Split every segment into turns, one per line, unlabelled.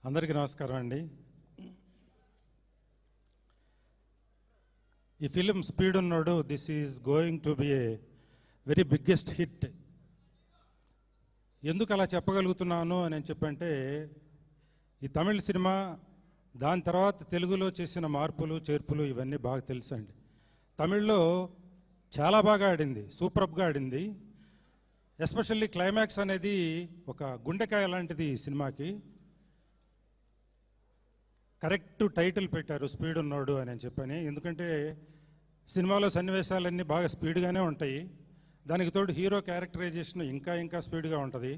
అందరికీ నమస్కారం అండి. ఈ ఫిలిం స్పీడ్ ఉన్నోడు this is going to be a very biggest hit. ఎందుకు అలా చెప్పగలుగుతున్నాను అని చెప్పంటే, ఈ తమిళ సినిమా దాని తర్వాత తెలుగులో చేసిన మార్పులు చేర్పులు ఇవన్నీ బాగా తెలుసండి. తమిళ్లో చాలా బాగా ఆడింది, సూపర్గా ఆడింది. ఎస్పెషల్లీ క్లైమాక్స్ అనేది ఒక గుండెకాయ లాంటిది ఈ సినిమాకి. కరెక్ట్ టైటిల్ పెట్టారు స్పీడ్ ఉన్నోడు అని చెప్పని. ఎందుకంటే సినిమాలో సన్నివేశాలన్నీ బాగా స్పీడ్గానే ఉంటాయి. దానికి తోడు హీరో క్యారెక్టరైజేషన్ ఇంకా ఇంకా స్పీడ్గా ఉంటుంది.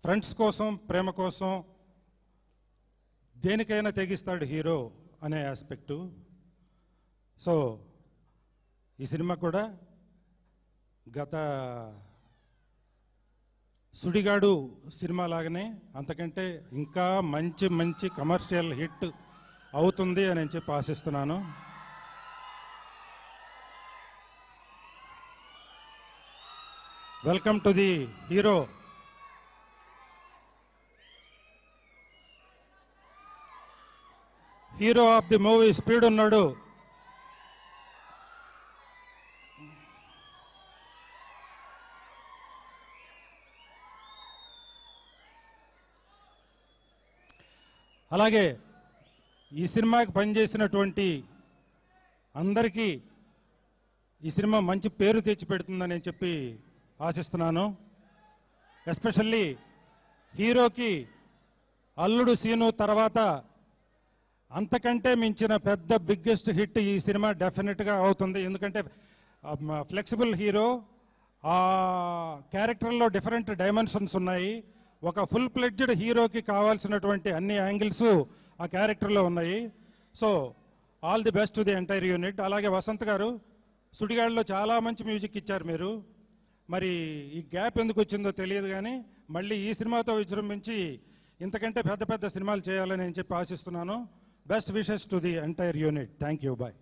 ఫ్రెండ్స్ కోసం, ప్రేమ కోసం దేనికైనా తెగిస్తాడు హీరో అనే ఆస్పెక్టు. సో ఈ సినిమా కూడా గత సుడిగాడు సినిమా లాగానే అంతకంటే ఇంకా మంచి మంచి కమర్షియల్ హిట్ అవుతుంది అని చెప్పి ఆశిస్తున్నాను. Welcome to the hero. Hero of the movie speed ఉన్నాడు. అలాగే ఈ సినిమాకి పనిచేసినటువంటి అందరికీ ఈ సినిమా మంచి పేరు తెచ్చిపెడుతుందని చెప్పి ఆశిస్తున్నాను. ఎస్పెషల్లీ హీరోకి అల్లుడు సీను తర్వాత అంతకంటే మించిన పెద్ద బిగ్గెస్ట్ హిట్ ఈ సినిమా డెఫినెట్గా అవుతుంది. ఎందుకంటే ఫ్లెక్సిబుల్ హీరో, ఆ క్యారెక్టర్లో డిఫరెంట్ డైమెన్షన్స్ ఉన్నాయి. ఒక ఫుల్ ప్లెడ్జ్డ్ హీరోకి కావాల్సినటువంటి అన్ని యాంగిల్స్ ఆ క్యారెక్టర్లో ఉన్నాయి. So all the best to the entire unit. అలాగే వసంత్ గారు సుడిగాడులో చాలా మంచి మ్యూజిక్ ఇచ్చారు మీరు. మరి ఈ గ్యాప్ ఎందుకు వచ్చిందో తెలియదు, కానీ మళ్ళీ ఈ సినిమాతో విజృంభించి ఇంతకంటే పెద్ద పెద్ద సినిమాలు చేయాలని చెప్పి ఆశిస్తున్నాను. Best wishes to the entire unit. Thank you. Bye.